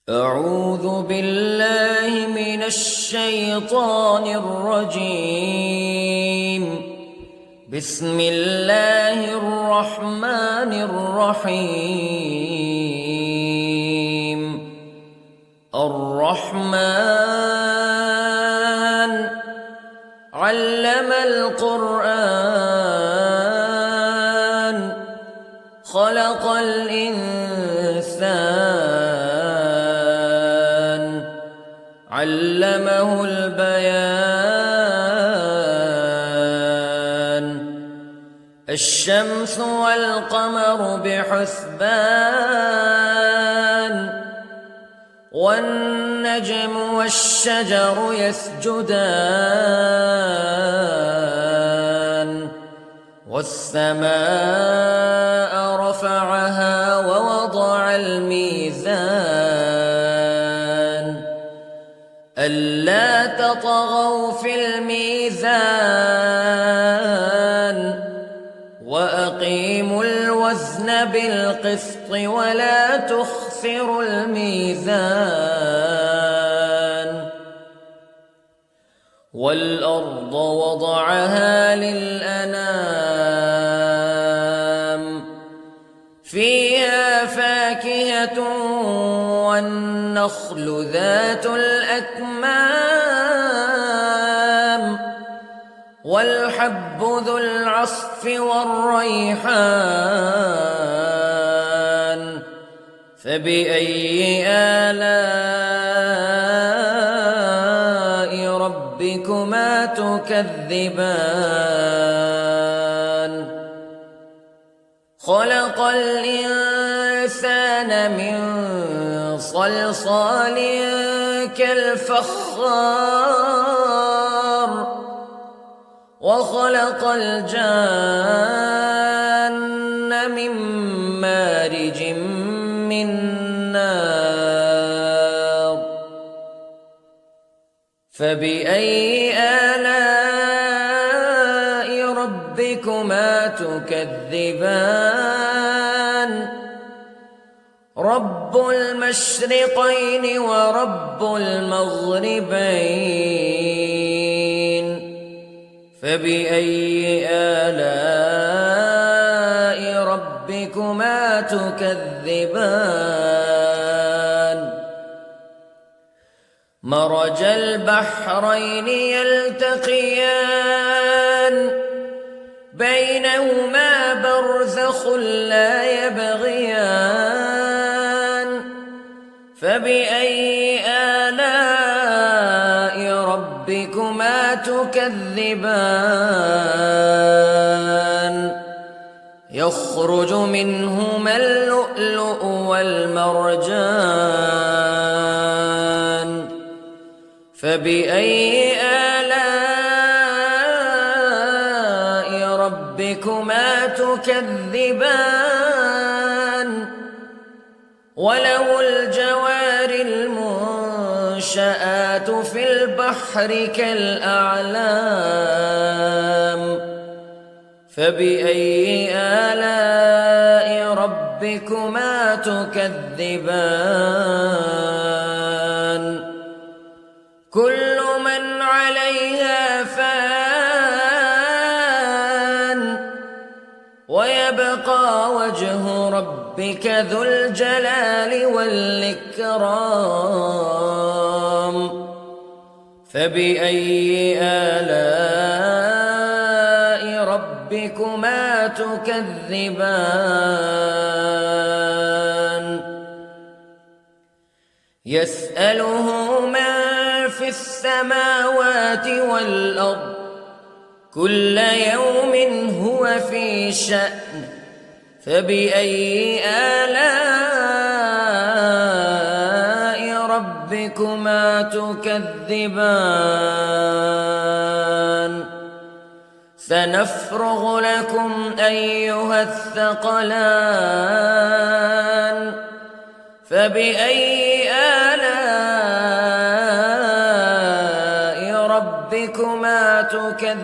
أعوذ بالله من الشيطان الرجيم. بسم الله الرحمن الرحيم. الرحمن علم القرآن خلق الإنسان علمه البيان. الشمس والقمر بحسبان والنجم والشجر يسجدان والسماء رفعها ووضع الميزان ألا تطغوا في الميزان وأقيموا الوزن بالقسط ولا تخسروا الميزان. والأرض وضعها للأنام فيها فاكهة والنخل ذات الأكمام والحب ذو العصف والريحان فبأي آلاء ربكما تكذبان. خلق الإنسان من صلصال كالفخار وخلق الجان من مارج من نار فبأي آلاء ربكما تكذبان. رب المشرقين ورب المغربين فبأي آلاء ربكما تكذبان. مرج البحرين يلتقيان بينهما برزخ لا يبغيان فبأي آلاء ربكما تكذبان. يخرج منهما اللؤلؤ والمرجان فبأي آلاء ربكما تكذبان. وله الجوار المنشآت في البحر كالأعلام فبأي آلاء ربكما تكذبان. كل من عليها فان ويبقى وجه ربك ذو الجلال والإكرام فبأي آلاء ربكما تكذبان. يسأله من في السماوات والأرض كل يوم هو في شأن فبأي آلاء ربكما تكذبان. سنفرغ لكم أيها الثقلان فبأي آلاء ربكما تكذبان.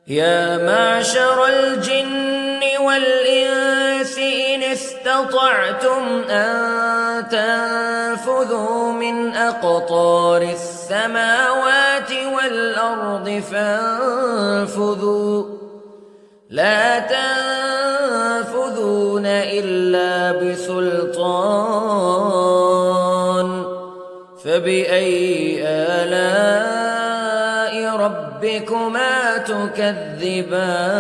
يا معشر الجن والإنس استطعتم أن تنفذوا من أقطار السماوات والأرض فانفذوا لا تنفذون إلا بسلطان فبأي آلاء ربكما تكذبان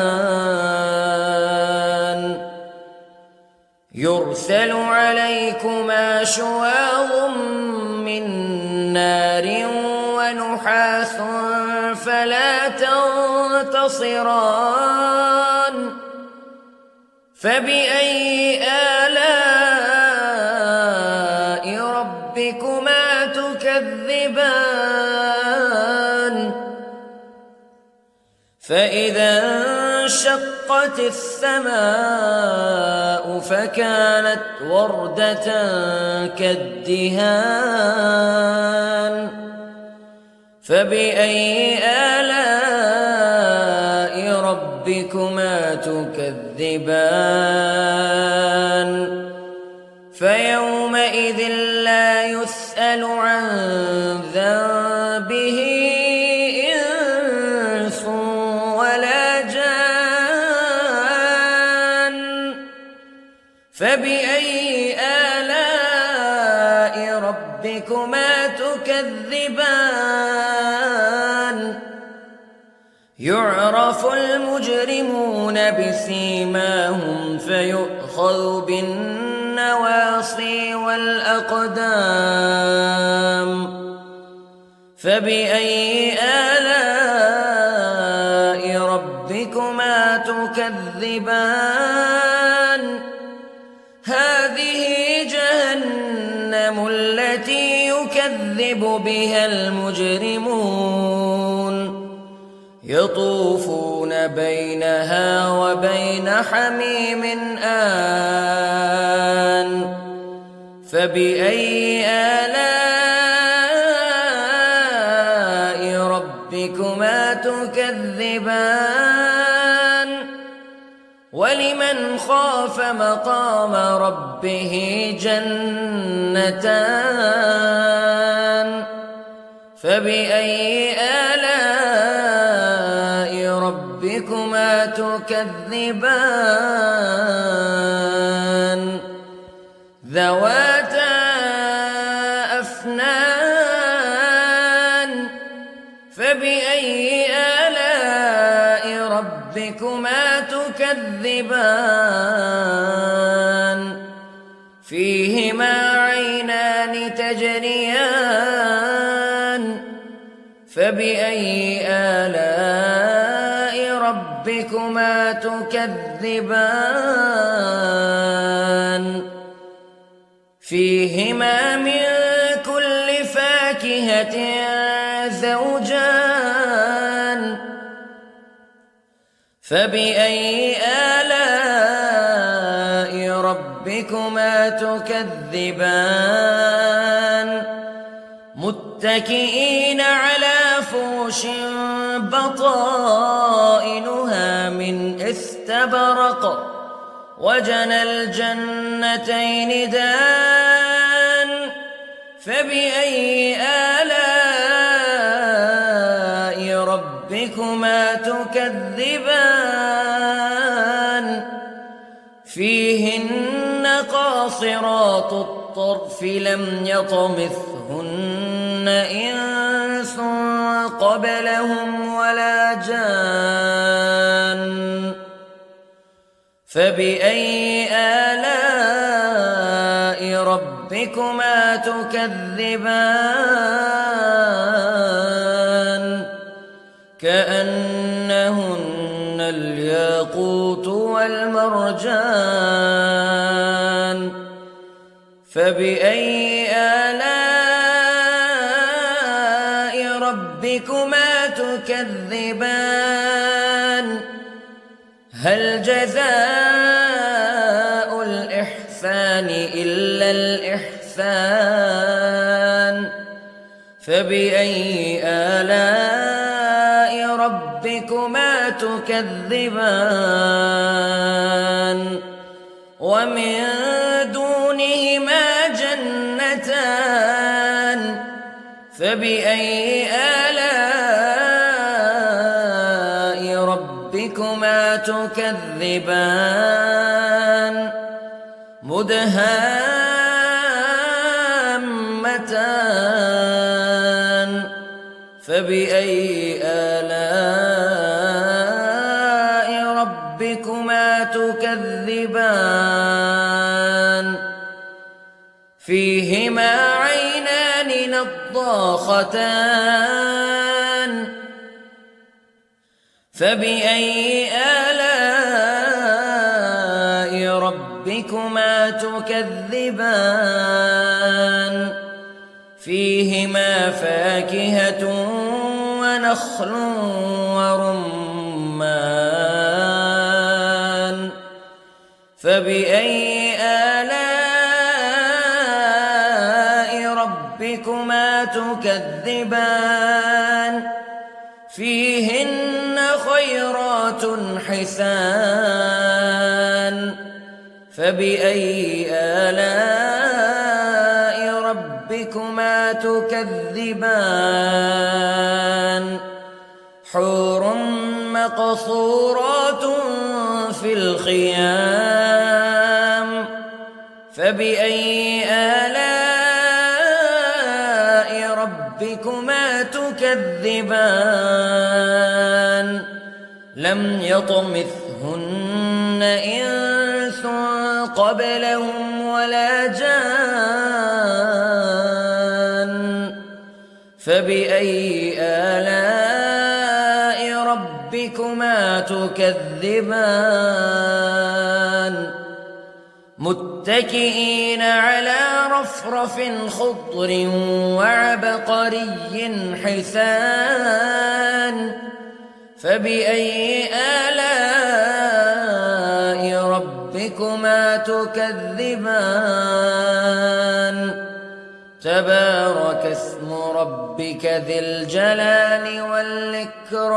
يرسل عليكما شواظ من نار ونحاس فلا تنتصران فبأي آلاء ربكما تكذبان فإذا انشقت السماء فكانت وردة كالدهان فبأي آلاء ربكما تكذبان فيومئذ لا يسأل عن ذنبه إنس ولا جان فبأي آلاء ربكما تكذبان يعرف المجرمون بسيماهم فيؤخذ بالنواصي والأقدام فبأي آلاء ربكما تكذبان هذه جهنم التي يكذب بها المجرمون يطوفون بينها وبين حميم آن فبأي آلاء ربكما تكذبان ولمن خاف مقام ربه جنتان فبأي آلاء ربكما تكذبان ذواتا أفنان فبأي آلاء ربكما تكذبان فيهما عينان تجريان فبأي آلاء ربكما تكذبان فيهما من كل فاكهة زوجان فبأي آلاء ربكما تكذبان متكئين على فرش بطائنها من استبرق وجنى الجنتين دان فبأي آلاء ربكما تكذبان فيهن قاصرات الطرف لم يطمثهن إنس قبلهم ولا جان فبأي آلاء ربكما تكذبان كأنهن الياقوت والمرجان فبأي آلاء ربكما تكذبان هل جزاء الإحسان إلا الإحسان فبأي آلاء ربكما تكذبان ومن دونهما جنتان فبأي آلاء ربكما تكذبان مدهامتان فبأي آلاء ربكما تكذبان فيهما عينان نضاختان فبأي آلاء ربكما تكذبان فيهما فاكهة ونخل ورمان فبأي آلاء ربكما تكذبان فيهن خيرات حسان فبأي آلاء ربكما تكذبان حور مقصورات في الخيام فبأي آلاء ربكما تكذبان لم يطمثهن إنس قبلهم ولا جان فبأي آلاء ربكما تكذبان متكئين على رفرف خضر وعبقري حسان فبأي آلاء ربكما تكذبان تبارك اسم ربك ذي الجلال والإكرام